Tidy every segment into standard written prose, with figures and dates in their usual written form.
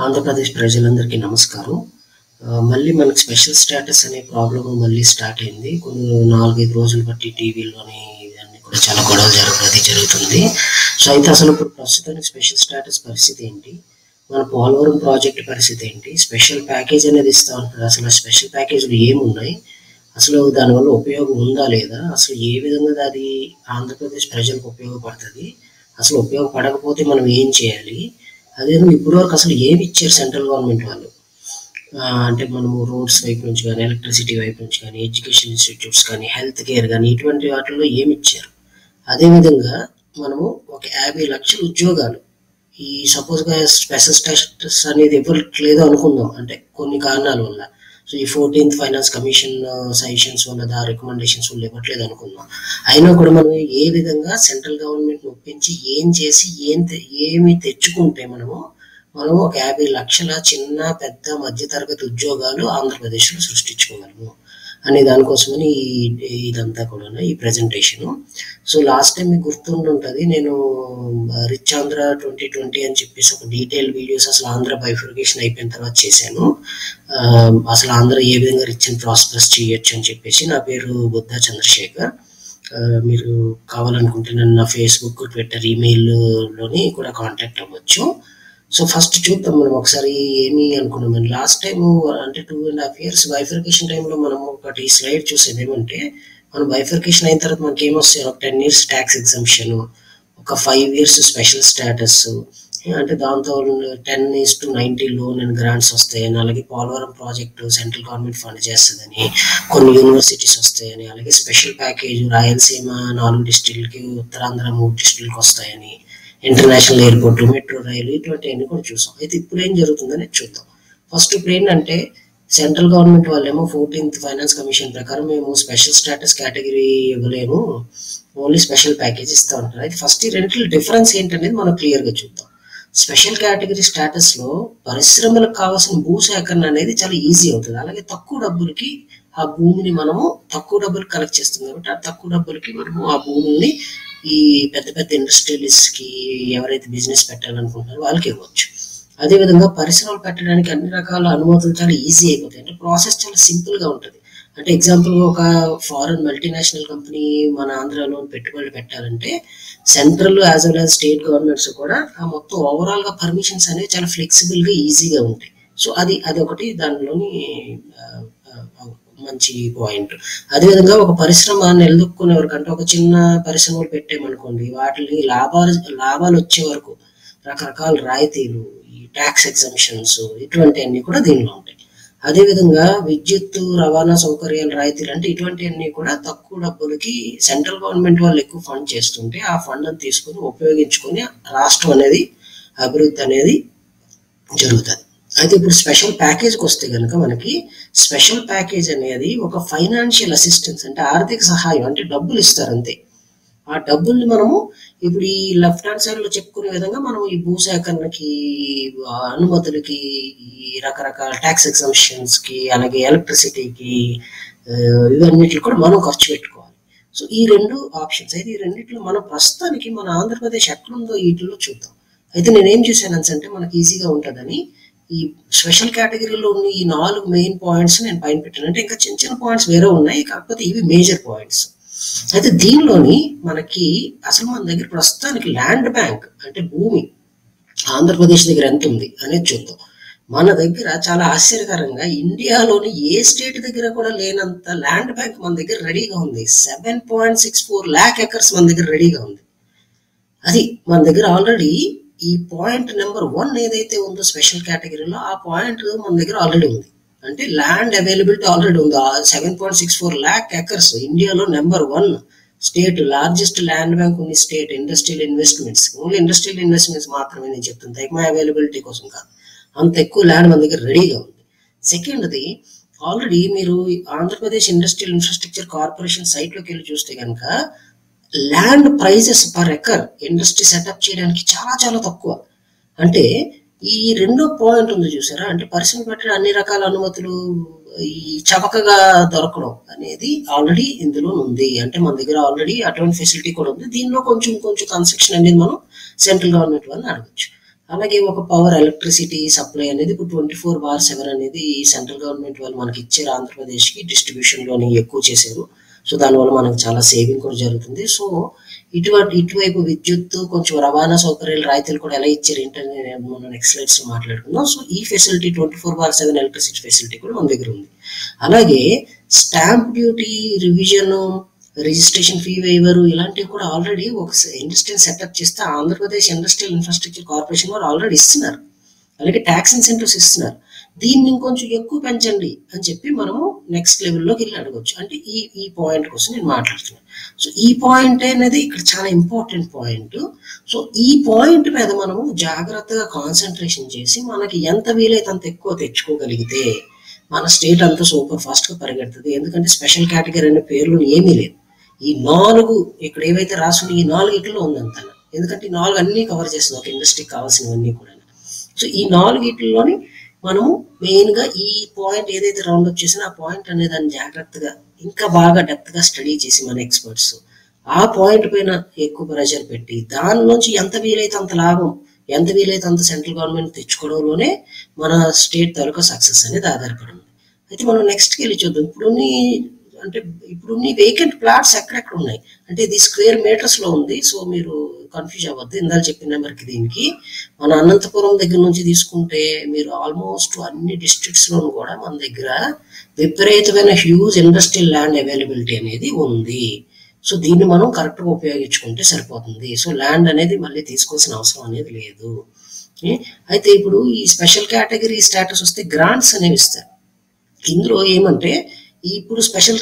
ఆంధ్రప్రదేశ్ ప్రజలందరికీ నమస్కారం. మళ్ళీ మనకి స్పెషల్ స్టేటస్ అనే ప్రాబ్లమ్ మళ్ళీ స్టార్ట్ అయింది. కొన్ని 4, 5 రోజులు బట్టి టీవీలోని ఇవన్నీ కూడా చాలా గొడవ జరుగుతుంది. సో అయితే అసలు ఇప్పుడు ప్రస్తుతానికి స్పెషల్ స్టేటస్ పరిస్థితి ఏంటి? మన పోలవరం ప్రాజెక్ట్ పరిస్థితి ఏంటి? స్పెషల్ ప్యాకేజ్ అనేది ఇస్తా ఉంటారు. అసలు స్పెషల్ ప్యాకేజీలు ఏమున్నాయి? అసలు దానివల్ల ఉపయోగం ఉందా లేదా? అసలు ఏ విధంగా అది ఆంధ్రప్రదేశ్ ప్రజలకు ఉపయోగపడుతుంది? అసలు ఉపయోగపడకపోతే మనం ఏం చేయాలి? అదేవిధంగా ఇప్పటి వరకు అసలు ఏమి ఇచ్చారు సెంట్రల్ గవర్నమెంట్ వాళ్ళు? అంటే మనము రోడ్స్ వైపు నుంచి కానీ, ఎలక్ట్రిసిటీ వైపు నుంచి కానీ, ఎడ్యుకేషన్ ఇన్స్టిట్యూట్స్ కానీ, హెల్త్ కేర్ కానీ, ఇటువంటి వాటిల్లో ఏమి ఇచ్చారు? అదేవిధంగా మనము ఒక 50 లక్షల ఉద్యోగాలు ఈ సపోజ్గా స్పెషల్ స్టేటస్ అనేది ఇవ్వట్లేదు అనుకుందాం, అంటే కొన్ని కారణాల వల్ల. సో ఈ 14th ఫైనాన్స్ కమిషన్ సజెషన్స్ వల్ల రికమెండేషన్స్ వల్ల ఇవ్వట్లేదు అనుకుందాం. అయినా కూడా మనం ఏ విధంగా సెంట్రల్ గవర్నమెంట్ ఒప్పించి ఏం చేసి ఏమి తెచ్చుకుంటే మనం ఒక 50 లక్షల చిన్న పెద్ద మధ్యతరగతి ఉద్యోగాలు ఆంధ్రప్రదేశ్లో సృష్టించుకోగలము అనే దానికోసమని ఇదంతా కూడా ఈ ప్రెజెంటేషను. సో లాస్ట్ టైం మీకు గుర్తుంటుంది, నేను రిచ్ ఆంధ్ర 2020 అని చెప్పేసి ఒక డీటెయిల్ వీడియోస్ అసలు ఆంధ్ర బైఫర్కేషన్ అయిపోయిన తర్వాత చేశాను. అసలు ఆంధ్ర ఏ విధంగా రిచ్ అండ్ ప్రాస్పరస్ చేయొచ్చు అని చెప్పేసి. నా పేరు బుద్ధా చంద్రశేఖర్. మీరు కావాలనుకుంటే నన్ను నా ఫేస్బుక్, ట్విట్టర్, ఈమెయిల్లోని కూడా కాంటాక్ట్ అవ్వచ్చు. సో ఫస్ట్ చూద్దాం మనం ఒకసారి ఏమి అనుకున్నాం. లాస్ట్ టైం అంటే 2.5 years బైఫర్కేషన్ టైంలో మనం ఒకటి స్లైడ్ చూసేది ఏమంటే, మనం బైఫర్కేషన్ అయిన తర్వాత మనకి ఏమొస్తాయి, ఒక 10 years ట్యాక్స్ ఎగ్జంప్షన్, ఒక 5 years స్పెషల్ స్టేటస్, అంటే దాంతో 10:90 లోన్ అండ్ గ్రాంట్స్ వస్తాయని, అలాగే Polavaram project central government fund చేస్తుందని, కొన్ని యూనివర్సిటీస్ వస్తాయని, అలాగే స్పెషల్ ప్యాకేజ్ రాయలసీమ 4 డిస్ట్రిక్ట్లకి, ఉత్తరాంధ్ర 3 డిస్ట్రిక్ట్లకు వస్తాయని, ఇంటర్నేషనల్ ఎయిర్పోర్ట్, మెట్రో రైలు, ఇటువంటివన్నీ కూడా చూసాం. అయితే ఇప్పుడు ఏం జరుగుతుందని చూద్దాం. ఫస్ట్ ఇప్పుడు ఏంటంటే, సెంట్రల్ గవర్నమెంట్ వాళ్ళేమో 14th ఫైనాన్స్ కమిషన్ ప్రకారం మేము స్పెషల్ స్టేటస్ కేటగిరీ ఇవ్వలేము, ఓన్లీ స్పెషల్ ప్యాకేజ్ ఇస్తూ ఉంటారు. అయితే ఫస్ట్ ఈ రెండింటి డిఫరెన్స్ ఏంటనేది మనం క్లియర్గా చూద్దాం. స్పెషల్ కేటగిరీ స్టేటస్లో పరిశ్రమలకు కావాల్సిన భూ సేకరణ అనేది చాలా ఈజీ అవుతుంది. అలాగే తక్కువ డబ్బులకి ఆ భూమిని మనము తక్కువ డబ్బులు కలెక్ట్ చేస్తాం కాబట్టి ఆ తక్కువ డబ్బులకి మనము ఆ భూముల్ని ఈ పెద్ద పెద్ద ఇండస్ట్రియలిస్ట్కి, ఎవరైతే బిజినెస్ పెట్టాలనుకుంటున్నారో వాళ్ళకి ఇవ్వచ్చు. అదేవిధంగా పరిశ్రమలు పెట్టడానికి అన్ని రకాల అనుమతులు చాలా ఈజీ అయిపోతాయి. అంటే ప్రాసెస్ చాలా సింపుల్గా ఉంటుంది. అంటే ఎగ్జాంపుల్గా ఒక ఫారెన్ మల్టీనేషనల్ కంపెనీ మన ఆంధ్రాలో పెట్టుబడులు పెట్టాలంటే central as well as state governments కూడా ఆ మొత్తం ఓవరాల్గా పర్మిషన్స్ అనేవి చాలా ఫ్లెక్సిబుల్గా ఈజీగా ఉంటాయి. సో అది ఒకటి దానిలోని మంచి పాయింట్. అదేవిధంగా ఒక పరిశ్రమ నిలదొక్కునేవరకంటే ఒక చిన్న పరిశ్రమలు పెట్టామనుకోండి, వాటిని లాభాలు వచ్చే వరకు రకరకాల రాయితీలు, ఈ ట్యాక్స్ ఎగ్జంప్షన్స్, ఇటువంటివన్నీ కూడా దీనిలో ఉంటాయి. అదేవిధంగా విద్యుత్ రవాణా సౌకర్యాల రాయితీలు, అంటే ఇటువంటివన్నీ కూడా తక్కువ డబ్బులకి సెంట్రల్ గవర్నమెంట్ వాళ్ళు ఎక్కువ ఫండ్ చేస్తుంటే ఆ ఫండ్ తీసుకొని ఉపయోగించుకొని రాష్ట్రం అనేది అభివృద్ధి అనేది జరుగుతుంది. అయితే ఇప్పుడు స్పెషల్ ప్యాకేజ్కి వస్తే కనుక మనకి స్పెషల్ ప్యాకేజ్ అనేది ఒక ఫైనాన్షియల్ అసిస్టెన్స్, అంటే ఆర్థిక సహాయం, అంటే డబ్బులు ఇస్తారు అంతే. ఆ డబ్బుల్ని మనము ఇప్పుడు ఈ లెఫ్ట్ హ్యాండ్ సైడ్లో చెప్పుకునే విధంగా మనం ఈ భూసేకరణకి, అనుమతులకి, ఈ రకరకాల ట్యాక్స్ ఎగ్జంప్షన్స్కి, అలాగే ఎలక్ట్రిసిటీకి, ఇవన్నిటికి కూడా మనం ఖర్చు పెట్టుకోవాలి. సో ఈ 2 ఆప్షన్స్. అయితే ఈ రెండిట్లో మనం ప్రస్తుతానికి మన ఆంధ్రప్రదేశ్ ఎక్కడుందో వీటిలో చూద్దాం. అయితే నేనేం చూసాను అంటే మనకి ఈజీగా ఉంటుందని ఈ స్పెషల్ కేటగిరీలో ఉన్న ఈ 4 మెయిన్ పాయింట్స్ నేను పైన పెట్టాను. అంటే ఇంకా చిన్న చిన్న పాయింట్స్ వేరే ఉన్నాయి, కాకపోతే ఇవి మేజర్ పాయింట్స్. అయితే దీనిలోని మనకి అసలు మన దగ్గర ప్రస్తుతానికి ల్యాండ్ బ్యాంక్, అంటే భూమి ఆంధ్రప్రదేశ్ దగ్గర ఎంత ఉంది అనేది చూద్దాం. మన దగ్గర చాలా ఆశ్చర్యకరంగా ఇండియాలోని ఏ స్టేట్ దగ్గర కూడా లేనంత ల్యాండ్ బ్యాంక్ మన దగ్గర రెడీగా ఉంది. 7.64 lakh acres మన దగ్గర రెడీగా ఉంది. అది మన దగ్గర ఆల్రెడీ ఈ పాయింట్ నెంబర్ 1 ఏదైతే ఉందో స్పెషల్ కేటగిరీలో, ఆ పాయింట్ మన దగ్గర ఆల్రెడీ ఉంది. అంటే ల్యాండ్ అవైలబిలిటీ ఆల్రెడీ ఉంది. 7.64 lakh acres ఇండియాలో number 1 state, largest land bank ఉన్న state. Industrial investments, only industrial investments మాత్రమే నేను చెప్తాను, ఎకనామిక్ అవైలబిలిటీ కోసం కాదు. అంత ఎక్కువ ల్యాండ్ మన దగ్గర రెడీగా ఉంది. సెకండ్ది, ఆల్రెడీ మీరు ఆంధ్రప్రదేశ్ ఇండస్ట్రియల్ ఇన్ఫ్రాస్ట్రక్చర్ కార్పొరేషన్ సైట్లోకి వెళ్ళి చూస్తే కనుక land prices per acre industry setup చేయడానికి చాలా చాలా తక్కువ. అంటే ఈ 2వ పాయింట్ ఉంది చూసారా, అంటే పరిశ్రమ పెట్టడం అన్ని రకాల అనుమతులు ఈ చవకగా దొరకడం అనేది ఆల్రెడీ ఇందులో ఉంది. అంటే మన దగ్గర ఆల్రెడీ అటువంటి ఫెసిలిటీ కూడా ఉంది. దీనిలో కొంచెం కన్స్ట్రక్షన్ అనేది మనం సెంట్రల్ గవర్నమెంట్ వాళ్ళని అడగచ్చు. అలాగే ఒక పవర్ ఎలక్ట్రిసిటీ సప్లై అనేది ఇప్పుడు 24/7 అనేది సెంట్రల్ గవర్నమెంట్ వాళ్ళు మనకి ఇచ్చారు. ఆంధ్రప్రదేశ్కి డిస్ట్రిబ్యూషన్లోని ఎక్కువ చేశారు. సో దానివల్ల మనకు చాలా సేవింగ్ కూడా జరుగుతుంది. సో ఇటువైపు విద్యుత్ కొంచెం రవాణా సౌకర్యాలు రాయితీలు కూడా ఎలా ఇచ్చారు ఏంటని మనం నెక్స్ట్ స్లైడ్స్ లో మాట్లాడుకుందాం. సో ఈ ఫెసిలిటీ 24/7 ఎలక్ట్రిసిటీ ఫెసిలిటీ కూడా మన దగ్గర ఉంది. అలాగే stamp duty revision, registration fee waiver ఇలాంటివి కూడా ఆల్రెడీ ఒక ఇండస్ట్రియల్ సెటప్ చేస్తే ఆంధ్రప్రదేశ్ ఇండస్ట్రియల్ ఇన్ఫ్రాస్ట్రక్చర్ కార్పొరేషన్ వారు ఆల్రెడీ ఇస్తున్నారు. అలాగే ట్యాక్స్ ఇన్సెంటివ్స్ ఇస్తున్నారు. దీన్ని ఇంకొంచెం ఎక్కువ పెంచండి అని చెప్పి మనము నెక్స్ట్ లెవెల్లోకి వెళ్ళి అడగవచ్చు. అంటే ఈ పాయింట్ కోసం నేను మాట్లాడుతున్నాను. సో ఈ పాయింట్ అనేది ఇక్కడ చాలా ఇంపార్టెంట్ పాయింట్. సో ఈ పాయింట్ మీద మనము జాగ్రత్తగా కాన్సన్ట్రేషన్ చేసి మనకి ఎంత వీలైతే అంత ఎక్కువ తెచ్చుకోగలిగితే మన స్టేట్ అంతా సూపర్ ఫాస్ట్ గా పరిగెడుతుంది. ఎందుకంటే స్పెషల్ కేటగిరీ అనే పేర్లు ఏమీ లేదు. ఈ 4 ఇక్కడ ఏవైతే రాసుకుని ఈ 4 ఉందంత. ఎందుకంటే ఈ 4 అన్ని కవర్ చేస్తుంది ఒక ఇండస్ట్రీకి కావాల్సినవన్నీ కూడా. సో ఈ 4 మనము మెయిన్ గా ఈ పాయింట్ ఏదైతే రౌండ్ అప్ చేసినా ఆ పాయింట్ అనే దాన్ని జాగ్రత్తగా ఇంకా బాగా డెప్త్ గా స్టడీ చేసి మన ఎక్స్పర్ట్స్ ఆ పాయింట్ పైన ఎక్కువ ప్రెషర్ పెట్టి దానిలోంచి ఎంత వీలైతే అంత లాభం, ఎంత వీలైతే అంత సెంట్రల్ గవర్నమెంట్ తెచ్చుకోవడంలోనే మన స్టేట్ తాలూకా సక్సెస్ అనేది ఆధారపడి ఉంది. అయితే మనం నెక్స్ట్కి వెళ్ళి చూద్దాం. ఇప్పుడున్న వేకెంట్ ప్లాట్స్ ఎక్కడెక్కడ ఉన్నాయి అంటే ఇది స్క్వేర్ మీటర్స్ లో ఉంది. సో మీరు కన్ఫ్యూజ్ అవ్వద్దు. ఇందాక చెప్పిన నెంబర్కి దీనికి మన అనంతపురం దగ్గర నుంచి తీసుకుంటే మీరు ఆల్మోస్ట్ అన్ని డిస్ట్రిక్ట్స్ లోను కూడా మన దగ్గర విపరీతమైన హ్యూజ్ ఇండస్ట్రియల్ ల్యాండ్ అవైలబిలిటీ అనేది ఉంది. సో దీన్ని మనం కరెక్ట్గా ఉపయోగించుకుంటే సరిపోతుంది. సో ల్యాండ్ అనేది మళ్ళీ తీసుకోవాల్సిన అవసరం అనేది లేదు. అయితే ఇప్పుడు ఈ స్పెషల్ కేటగిరీ స్టేటస్ వస్తే గ్రాంట్స్ అనేవి ఇస్తారు. ఇందులో ఏమంటే ఇప్పుడు స్పెషల్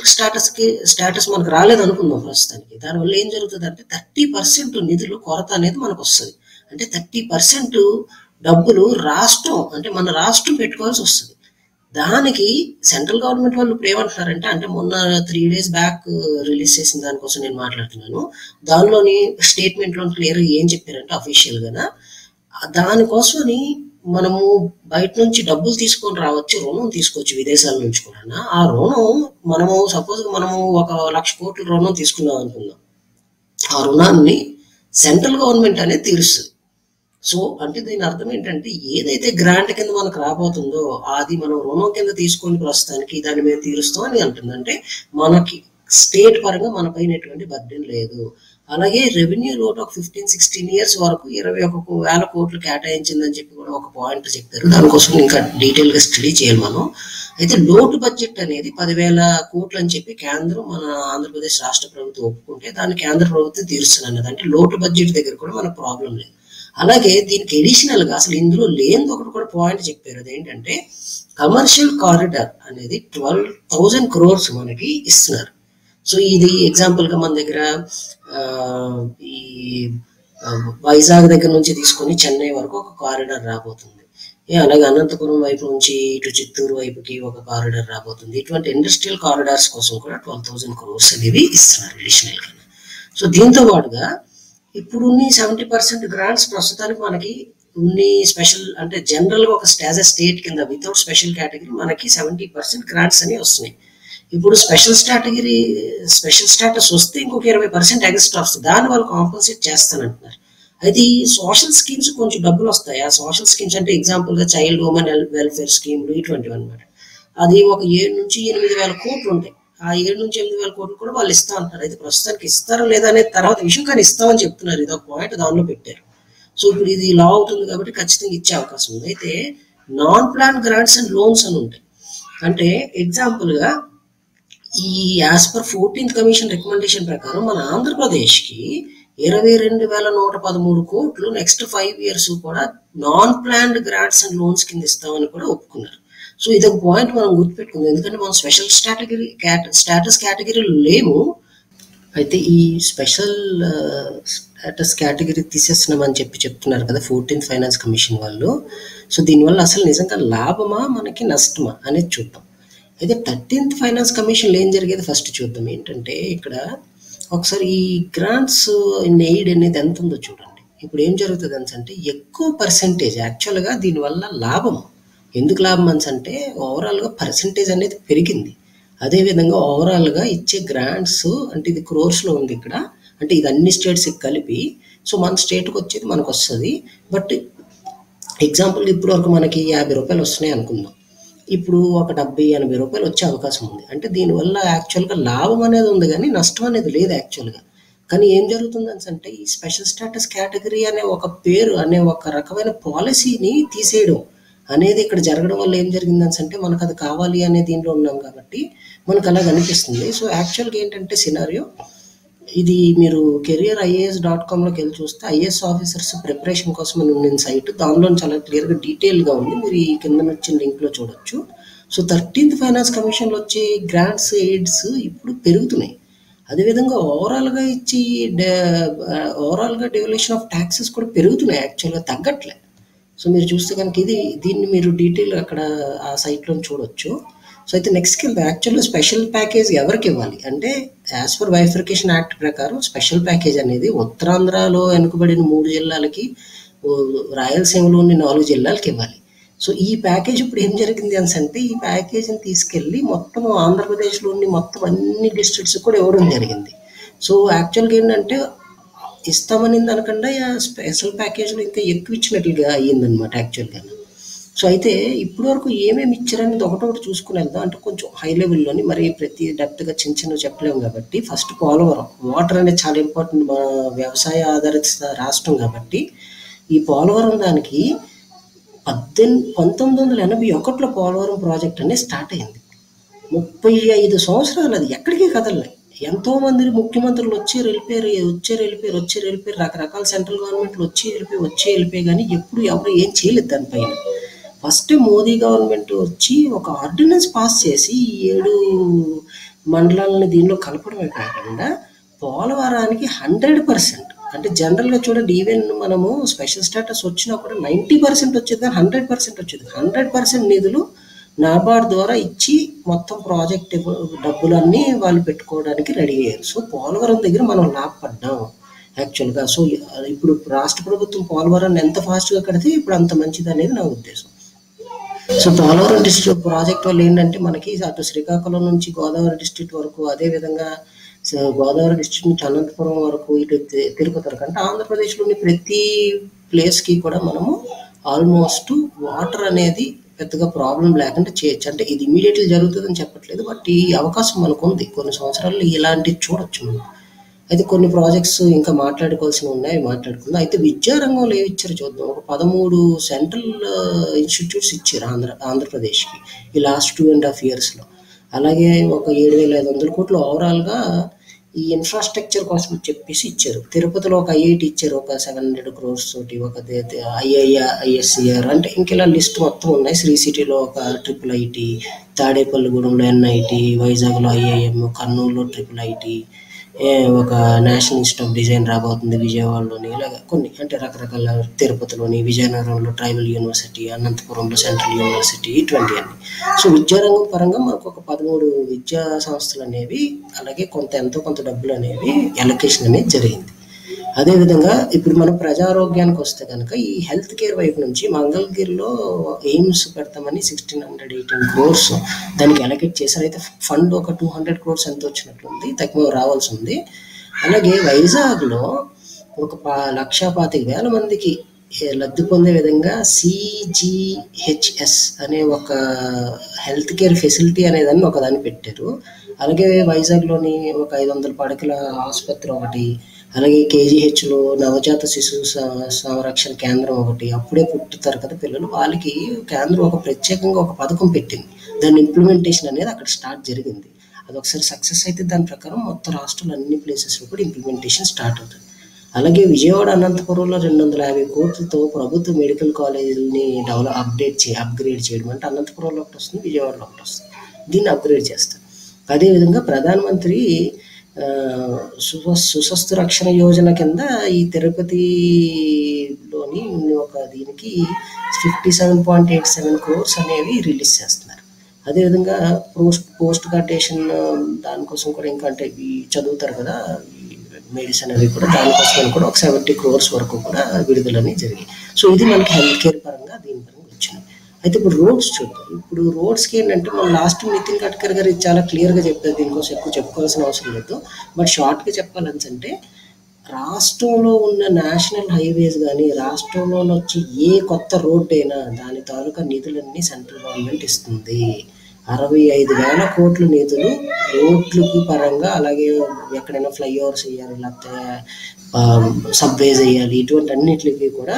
స్టేటస్ మనకు రాలేదు అనుకుందాం ప్రస్తుతానికి. దానివల్ల ఏం జరుగుతుంది అంటే 30% నిధులు కొరత అనేది మనకు వస్తుంది. అంటే 30% డబ్బులు రాష్ట్రం అంటే మన రాష్ట్రం పెట్టుకోవాల్సి వస్తుంది. దానికి సెంట్రల్ గవర్నమెంట్ వాళ్ళు ఇప్పుడు ఏమంటున్నారంటే అంటే మొన్న 3 days బ్యాక్ రిలీజ్ చేసిన దానికోసం నేను మాట్లాడుతున్నాను. దానిలోని స్టేట్మెంట్ లో క్లియర్ ఏం చెప్పారంటే అఫీషియల్ గా దానికోసమని మనము బయట నుంచి డబ్బులు తీసుకొని రావచ్చు, రుణం తీసుకోవచ్చు విదేశాల నుంచి కూడా. ఆ రుణం మనము సపోజ్ మనము 1,00,000 కోట్ల రుణం తీసుకున్నాం అనుకుందాం. ఆ రుణాన్ని సెంట్రల్ గవర్నమెంట్ అనేది తీరుస్తుంది. సో అంటే దీని అర్థం ఏంటంటే ఏదైతే గ్రాంట్ కింద మనకు రాబోతుందో అది మనం రుణం కింద తీసుకొని ప్రస్తుతానికి దాన్ని మేము తీరుస్తాం అని అంటుందంటే మనకి స్టేట్ పరంగా మన పైన ఎటువంటి బర్డెన్ లేదు. అలాగే రెవెన్యూ లోట్ ఒక 15-16 years వరకు 21,000 కోట్లు కేటాయించిందని చెప్పి కూడా ఒక పాయింట్ చెప్పారు. దానికోసం ఇంకా డీటెయిల్ గా స్టడీ చేయాలి మనం. అయితే లోటు బడ్జెట్ అనేది 10,000 కోట్లు అని చెప్పి కేంద్రం మన ఆంధ్రప్రదేశ్ రాష్ట్ర ప్రభుత్వం ఒప్పుకుంటే దాన్ని కేంద్ర ప్రభుత్వం తీరుస్తుంది అన్నది. అంటే లోటు బడ్జెట్ దగ్గర కూడా మనకు ప్రాబ్లం లేదు. అలాగే దీనికి అడిషనల్ గా అసలు ఇందులో లేని ఒకటి కూడా పాయింట్ చెప్పారు. అదేంటంటే కమర్షియల్ కారిడార్ అనేది 12,000 crores మనకి ఇస్తున్నారు. సో ఇది ఎగ్జాంపుల్ గా మన దగ్గర ఈ వైజాగ్ దగ్గర నుంచి తీసుకొని చెన్నై వరకు ఒక కారిడార్ రాబోతుంది. అలాగే అనంతపురం వైపు నుంచి ఇటు చిత్తూరు వైపుకి ఒక కారిడార్ రాబోతుంది. ఇటువంటి ఇండస్ట్రియల్ కారిడార్స్ కోసం కూడా 12,000 crores అనేవి ఇస్తున్నారు అడిషనల్ గా. సో దీంతో పాటుగా ఇప్పుడు 70% గ్రాంట్స్ ప్రస్తుతానికి మనకి ఉన్ని స్పెషల్ అంటే జనరల్ గా ఒక స్టేట్ కింద వితౌట్ స్పెషల్ కేటగిరీ మనకి 70% గ్రాంట్స్ అనేవి వస్తున్నాయి. ఇప్పుడు స్పెషల్ స్టేటస్ వస్తే ఇంకొక 20% ఎక్స్ట్రా వస్తుంది. దాని వాళ్ళు కాంపన్సేట్ చేస్తానంటున్నారు. అయితే ఈ సోషల్ స్కీమ్స్ కొంచెం డబ్బులు వస్తాయి. ఆ సోషల్ స్కీమ్స్ అంటే ఎగ్జాంపుల్ గా చైల్డ్ ఉమెన్ వెల్ఫేర్ స్కీమ్లు ఇటువంటివి అనమాట. అది ఒక 7,000-8,000 కోట్లు ఉంటాయి. ఆ 7,000-8,000 కోట్లు కూడా వాళ్ళు ఇస్తా అంటారు. అయితే ప్రస్తుతానికి ఇస్తారా లేదా అనేది తర్వాత విషయం, కానీ ఇస్తామని చెప్తున్నారు. ఇది ఒక పాయింట్ దానిలో పెట్టారు. సో ఇప్పుడు ఇది లా అవుతుంది కాబట్టి ఖచ్చితంగా ఇచ్చే అవకాశం ఉంది. అయితే non plan grants and loans అని ఉంటాయి. అంటే ఎగ్జాంపుల్ గా ఈ as per 14th commission recommendation ప్రకారం మన ఆంధ్రప్రదేశ్కి 22,113 కోట్లు నెక్స్ట్ 5 years కూడా non planned grants and loans కింద ఇస్తామని కూడా ఒప్పుకున్నారు. సో ఇది ఒక పాయింట్ మనం గుర్తుపెట్టుకుందాం. ఎందుకంటే మనం స్పెషల్ స్టాటస్ కేటగిరీలో లేము. అయితే ఈ స్పెషల్ స్టేటస్ కేటగిరీ తీసేస్తున్నామని చెప్తున్నారు కదా 14th ఫైనాన్స్ కమిషన్ వాళ్ళు. సో దీనివల్ల అసలు నిజంగా లాభమా మనకి నష్టమా అనేది చూద్దాం. అయితే 13th ఫైనాన్స్ కమిషన్లో ఏం జరిగేది ఫస్ట్ చూద్దాం. ఏంటంటే ఇక్కడ ఒకసారి ఈ గ్రాంట్స్ ఇన్ ఎయిడ్ అనేది ఎంత ఉందో చూడండి. ఇప్పుడు ఏం జరుగుతుంది అంటే ఎక్కువ పర్సెంటేజ్ యాక్చువల్గా దీనివల్ల లాభం. ఎందుకు లాభం అంటే ఓవరాల్గా పర్సెంటేజ్ అనేది పెరిగింది. అదేవిధంగా ఓవరాల్గా ఇచ్చే గ్రాంట్స్ అంటే ఇది క్రోర్స్లో ఉంది ఇక్కడ. అంటే ఇది అన్ని స్టేట్స్కి కలిపి. సో మన స్టేట్కి వచ్చేది మనకు వస్తుంది. బట్ ఎగ్జాంపుల్ ఇప్పుడు వరకు మనకి రూ. 50 వస్తున్నాయి అనుకుందాం. ఇప్పుడు ఒక 70-80 రూపాయలు వచ్చే అవకాశం ఉంది. అంటే దీనివల్ల యాక్చువల్‌గా లాభం అనేది ఉంది గానీ, నష్టం అనేది లేదు యాక్చువల్‌గా. కానీ ఏం జరుగుతుందనేసంటే, ఈ స్పెషల్ స్టేటస్ కేటగరీ అనే ఒక పేరు అనే ఒక రకమైన పాలిసీని తీసేయడం అనేది ఇక్కడ జరగడం వల్ల ఏం జరిగిందనేసంటే, మనకది కావాలి అనే దీనిలో ఉన్నాం కాబట్టి, మనకలాగ అనిపిస్తుంది. సో, యాక్చువల్‌గా ఏంటంటే సినారియో ఇది మీరు కెరియర్ IAS.comలోకెళ్ళి చూస్తే ఐఏఎస్ ఆఫీసర్స్ ప్రిపరేషన్ కోసం అని ఉండిన సైట్. దానిలో చాలా క్లియర్‌గా డీటెయిల్‌గా ఉంది. మీరు ఈ కిందనొచ్చిన లింక్‌లో చూడొచ్చు. సో, 13థ్ ఫైనాన్స్ కమిషన్‌లో వచ్చే గ్రాంట్స్, ఎయిడ్స్ ఇప్పుడు పెరుగుతున్నాయి. అదేవిధంగా ఓవరాల్‌గా డెవల్యూషన్ ఆఫ్ టాక్సెస్ కూడా పెరుగుతున్నాయి యాక్చువల్‌గా తగ్గట్లే. సో, మీరు చూస్తే గనుక దీన్ని మీరు డీటెయిల్‌గా అక్కడ ఆ సైట్‌లోని చూడొచ్చు. సో, అయితే నెక్స్ట్‌కెళ్తే యాక్చువల్‌గా స్పెషల్ ప్యాకేజ్ ఎవరికివ్వాలి అంటే, యాజ్ పర్ బైఫర్కేషన్ యాక్ట్ ప్రకారం స్పెషల్ ప్యాకేజ్ అనేది ఉత్తరాంధ్రలో వెనుకబడిన 3 జిల్లాలకి, రాయలసీమలోని 4 జిల్లాలకి ఇవ్వాలి. సో, ఈ ప్యాకేజ్ ఇప్పుడు ఏం జరిగింది అనేసంటే, ఈ ప్యాకేజ్‌ని తీసుకెళ్ళి మొత్తం ఆంధ్రప్రదేశ్‌లోని మొత్తం అన్ని డిస్ట్రిక్ట్స్‌కి కూడా ఇవ్వడం జరిగింది. సో, యాక్చువల్‌గా ఏంటంటే ఇస్తామనింది అనకుండా స్పెషల్ ప్యాకేజ్‌లో ఇంకా ఎక్కువ ఇచ్చినట్లుగా అయ్యిందనమాట యాక్చువల్‌గా. సో, అయితే ఇప్పటి వరకు ఏమేమి ఇచ్చారనేది ఒకటొకటి చూసుకొని వెళ్దాం. అంటే కొంచెం హై లెవెల్‌లోని మరి ప్రతి డెప్త్‌గా చిన్న చిన్నవి చెప్పలేము కాబట్టి, ఫస్ట్ పోలవరం. వాటర్ అనేది చాలా ఇంపార్టెంట్. మన వ్యవసాయ ఆధారిత రాష్ట్రం కాబట్టి, ఈ పోలవరం దానికి 1981లో పోలవరం ప్రాజెక్ట్ అనేది స్టార్ట్ అయింది. 35 సంవత్సరాలు అది ఎక్కడికి కదలలే. ఎంతోమంది ముఖ్యమంత్రులు వచ్చారు వెళ్ళిపోయారు. రకరకాల సెంట్రల్ గవర్నమెంట్లు వచ్చి వెళ్ళిపోయి కానీ ఎప్పుడు ఎవరు ఏం చేయలేదు దానిపైన. ఫస్ట్ మోదీ గవర్నమెంట్ వచ్చి ఒక ఆర్డినెన్స్ పాస్ చేసి ఈ 7 మండలాలని దీనిలో కలపడమే కాకుండా పోలవరానికి 100%, అంటే జనరల్‌గా చూడండి, ఈవెన్ మనము స్పెషల్ స్టేటస్ వచ్చినా కూడా 90% వచ్చేది కానీ 100% వచ్చేది. 100% నిధులు నాబార్డ్ ద్వారా ఇచ్చి మొత్తం ప్రాజెక్ట్ డబ్బులన్నీ వాళ్ళు పెట్టుకోవడానికి రెడీ అయ్యారు. సో, పోలవరం దగ్గర మనం లాభపడ్డాం యాక్చువల్‌గా. సో, ఇప్పుడు రాష్ట్ర ప్రభుత్వం పోలవరాన్ని ఎంత ఫాస్ట్‌గా కడితే ఇప్పుడు అంత మంచిది అనేది నా ఉద్దేశం. సో, పోలవరం డిస్ట్రిక్ట్ ప్రాజెక్ట్ వల్ల ఏంటంటే మనకి అటు శ్రీకాకుళం నుంచి గోదావరి డిస్ట్రిక్ట్ వరకు, అదేవిధంగా గోదావరి డిస్ట్రిక్ట్ నుంచి అనంతపురం వరకు, ఇటు తిరుపతి వరకు, అంటే ఆంధ్రప్రదేశ్లోని ప్రతి ప్లేస్కి కూడా మనము ఆల్మోస్ట్ వాటర్ అనేది పెద్దగా ప్రాబ్లం లేకుండా చేయొచ్చు. అంటే ఇది ఇమీడియట్లీ జరుగుతుందని చెప్పట్లేదు, బట్ ఈ అవకాశం మనకు ఉంది. కొన్ని సంవత్సరాలు ఇలాంటివి చూడొచ్చు మనం. అయితే కొన్ని ప్రాజెక్ట్స్ ఇంకా మాట్లాడుకోవాల్సినవి ఉన్నాయి, మాట్లాడుకుందాం. అయితే విద్యారంగంలో ఏమి ఇచ్చారో చూద్దాం. ఒక 13 సెంట్రల్ ఇన్స్టిట్యూట్స్ ఇచ్చారు ఆంధ్రప్రదేశ్కి ఈ లాస్ట్ 2.5 ఇయర్స్లో. అలాగే ఒక 7,500 కోట్లు ఓవరాల్గా ఈ ఇన్ఫ్రాస్ట్రక్చర్ కోసం చెప్పేసి ఇచ్చారు. తిరుపతిలో ఒక ఐఐటి ఇచ్చారు, ఒక 700 crores తోటి. ఒక ఐఎస్సిఆర్, అంటే ఇంక ఇలా లిస్ట్ మొత్తం ఉన్నాయి. శ్రీ సిటీలో ఒక IIIT, తాడేపల్లిగూడెంలో NIT, వైజాగ్లో IIM, కర్నూలులో IIIT, ఒక నేషనల్ ఇన్స్టిట్యూట్ ఆఫ్ డిజైన్ రాబోతుంది విజయవాడలోని. ఇలాగ కొన్ని, అంటే రకరకాల, తిరుపతిలోని, విజయనగరంలో ట్రైబల్ యూనివర్సిటీ, అనంతపురంలో సెంట్రల్ యూనివర్సిటీ, ఇటువంటివన్నీ. సో, విద్యారంగం పరంగా మనకు ఒక 13 విద్యా సంస్థలు అనేవి, అలాగే ఎంతో కొంత డబ్బులు అనేవి అలొకేషన్ అనేది జరిగింది. అదేవిధంగా ఇప్పుడు మనం ప్రజారోగ్యానికి వస్తే కనుక ఈ హెల్త్ కేర్ వైపు నుంచి మంగళగిరిలో ఎయిమ్స్ పెడతామని 1,618 crores దానికి అలొకేట్ చేశారు. అయితే ఫండ్ ఒక 200 crores ఎంత వచ్చినట్లుంది, తక్కువ రావాల్సి ఉంది. అలాగే వైజాగ్లో ఒక 1,25,000 మందికి లబ్ధి పొందే విధంగా CGHS అనే ఒక హెల్త్ కేర్ ఫెసిలిటీ అనేదాన్ని ఒకదాన్ని పెట్టారు. అలాగే వైజాగ్లోని ఒక 500 పడకల ఆసుపత్రి ఒకటి, అలాగే KGHలో నవజాత శిశు సంరక్షణ కేంద్రం ఒకటి. అప్పుడే పుట్టుతారు కదా పిల్లలు, వాళ్ళకి కేంద్రం ఒక ప్రత్యేకంగా ఒక పథకం పెట్టింది. దాని ఇంప్లిమెంటేషన్ అనేది అక్కడ స్టార్ట్ జరిగింది. అది ఒకసారి సక్సెస్ అయితే దాని ప్రకారం మొత్తం రాష్ట్రంలో అన్ని ప్లేసెస్లో కూడా ఇంప్లిమెంటేషన్ స్టార్ట్ అవుతుంది. అలాగే విజయవాడ, అనంతపురంలో 250 కోట్లతో ప్రభుత్వ మెడికల్ కాలేజీలని అప్గ్రేడ్ చేయడం. అంటే అనంతపురంలో ఒకటి వస్తుంది, విజయవాడలో ఒకటి వస్తుంది. దీన్ని అప్గ్రేడ్ చేస్తారు. అదేవిధంగా ప్రధానమంత్రి సుస్వాస్థ్య రక్షణ యోజన కింద ఈ తిరుపతిలోని ఒక దీనికి 57.87 crores అనేవి రిలీజ్ చేస్తున్నారు. అదేవిధంగా పోస్ట్ గ్రాడ్యుయేషన్ దానికోసం కూడా, ఇంకా అంటే చదువుతారు కదా మెడిసిన్ అవి కూడా, దానికోసం కూడా ఒక 70 crores వరకు కూడా విడుదలని జరిగాయి. సో, ఇది మనకి హెల్త్ కేర్ పరంగా దీని పరంగా వచ్చింది. అయితే ఇప్పుడు రోడ్స్ చూద్దాం. ఇప్పుడు రోడ్స్కి ఏంటంటే మన లాస్ట్ నితిన్ గడ్కరీ గారు చాలా క్లియర్గా చెప్పారు. దీనికోసం ఎక్కువ చెప్పుకోవాల్సిన అవసరం లేదు, బట్ షార్ట్గా చెప్పాలంటే రాష్ట్రంలో ఉన్న నేషనల్ హైవేస్ కానీ, రాష్ట్రంలో వచ్చి ఏ కొత్త రోడ్ అయినా దాని తాలూకా నిధులన్నీ సెంట్రల్ గవర్నమెంట్ ఇస్తుంది. 65,000 కోట్ల నిధులు రోడ్లకి పరంగా, అలాగే ఎక్కడైనా ఫ్లైఓవర్స్ వేయాలి, లేకపోతే సబ్వేస్ వేయాలి, ఇటువంటి అన్నిటికి కూడా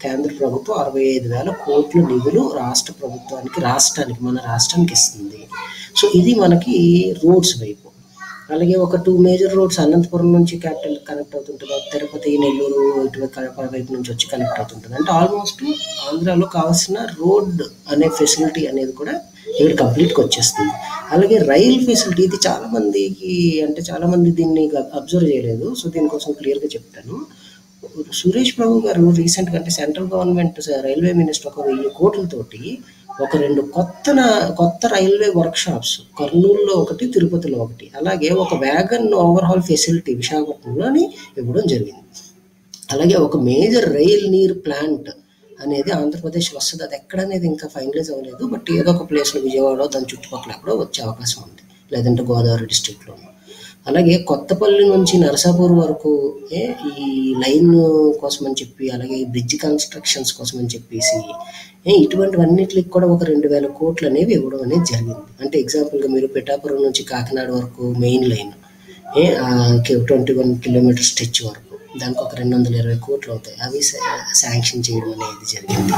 కేంద్ర ప్రభుత్వం 65,000 కోట్ల నిధులు రాష్ట్రానికి మన రాష్ట్రానికి ఇస్తుంది. సో ఇది మనకి రోడ్స్ వైపు. అలాగే ఒక 2 మేజర్ రోడ్స్ అనంతపురం నుంచి క్యాపిటల్ కనెక్ట్ అవుతుంటుంది, తిరుపతి, నెల్లూరు ఇటు కడప వైపు నుంచి వచ్చి కనెక్ట్ అవుతుంటుంది. అంటే ఆల్మోస్ట్ ఆంధ్రాలో కావాల్సిన రోడ్ అనే ఫెసిలిటీ అనేది కూడా ఇక్కడ కంప్లీట్గా వచ్చేస్తుంది. అలాగే రైల్ ఫెసిలిటీ, ఇది చాలా మంది దీన్ని అబ్జర్వ్ చేయలేదు. సో దీనికోసం క్లియర్గా చెప్తాను. సురేష్ ప్రభు గారు రీసెంట్గా, అంటే సెంట్రల్ గవర్నమెంట్ రైల్వే మినిస్టర్, ఒక 1000 కోట్లతోటి ఒక 2 కొత్త రైల్వే వర్క్ షాప్స్ కర్నూలులో ఒకటి, తిరుపతిలో ఒకటి, అలాగే ఒక వ్యాగన్ ఓవర్హాల్ ఫెసిలిటీ విశాఖపట్నంలోని ఇవ్వడం జరిగింది. అలాగే ఒక మేజర్ రైల్ నీర్ ప్లాంట్ అనేది ఆంధ్రప్రదేశ్లో వస్తుంది. అది ఎక్కడనేది ఇంకా ఫైనలైజ్ అవ్వలేదు, బట్ ఏదో ఒక ప్లేస్లో విజయవాడ దాని చుట్టుపక్కల ఎక్కడో వచ్చే అవకాశం ఉంది, లేదంటే గోదావరి డిస్ట్రిక్ట్లోనూ. అలాగే కొత్తపల్లి నుంచి నరసాపూర్ వరకు ఈ లైన్ కోసం అని చెప్పి, అలాగే బ్రిడ్జ్ కన్స్ట్రక్షన్స్ కోసం అని చెప్పేసి ఇటువంటివన్నిటికి కూడా ఒక 2,000 కోట్లు అనేవి ఇవ్వడం అనేది జరిగింది. అంటే ఎగ్జాంపుల్గా మీరు పిఠాపురం నుంచి కాకినాడ వరకు మెయిన్ లైన్ 21 కిలోమీటర్ స్ట్రెచ్ వరకు, దానికి ఒక 220 కోట్లు అవుతాయి, అవి శాంక్షన్ చేయడం అనేది జరిగింది.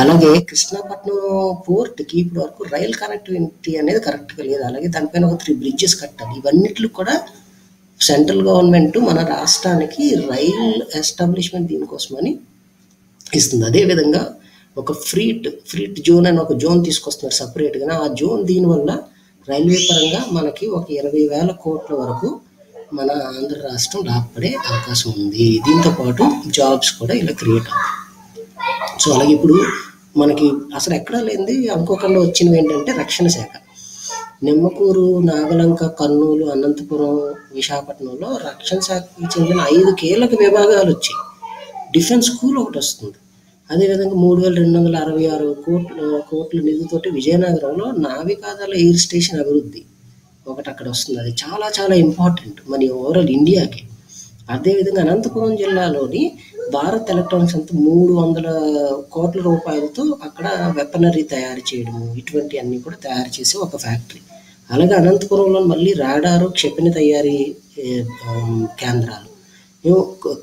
అలాగే కృష్ణాపట్నం పోర్ట్కి ఇప్పటి వరకు రైల్ కనెక్టివిటీ అనేది కరెక్ట్గా లేదు. అలాగే దానిపైన ఒక 3 బ్రిడ్జెస్ కట్టాలి. ఇవన్నిటికి కూడా సెంట్రల్ గవర్నమెంట్ మన రాష్ట్రానికి రైల్ ఎస్టాబ్లిష్మెంట్ దీనికోసమని ఇస్తుంది. అదేవిధంగా ఒక ఫ్రీట్ జోన్ అని ఒక జోన్ తీసుకొస్తున్నారు సపరేట్గా. ఆ జోన్ దీనివల్ల రైల్వే పరంగా మనకి ఒక 20,000 కోట్ల వరకు మన ఆంధ్ర రాష్ట్రం లాభపడే అవకాశం ఉంది. దీంతోపాటు జాబ్స్ కూడా ఇలా క్రియేట్ అవుతాయి. సో అలాగే ఇప్పుడు మనకి అసలు ఎక్కడా లేనిది అనుకోకుండా వచ్చినవి ఏంటంటే రక్షణ శాఖ. నిమ్మకూరు, నాగలంక, కర్నూలు, అనంతపురం, విశాఖపట్నంలో రక్షణ శాఖకి చెందిన 5 కీలక విభాగాలు వచ్చాయి. డిఫెన్స్ స్కూల్ ఒకటి వస్తుంది. అదేవిధంగా 3,266 కోట్ల నిధులతోటి విజయనగరంలో నావికాదళ ఎయిర్ స్టేషన్ అభివృద్ధి ఒకటి అక్కడ వస్తుంది. అది చాలా చాలా ఇంపార్టెంట్ మన ఓవరాల్ ఇండియాకి. అదేవిధంగా అనంతపురం జిల్లాలోని భారత్ ఎలక్ట్రానిక్స్ అంతా 300 కోట్ల రూపాయలతో అక్కడ వెపనరీ తయారు చేయడము, ఇటువంటి అన్నీ కూడా తయారు చేసే ఒక ఫ్యాక్టరీ. అలాగే అనంతపురంలో మళ్ళీ రాడారు, క్షిపణి తయారీ కేంద్రాలు.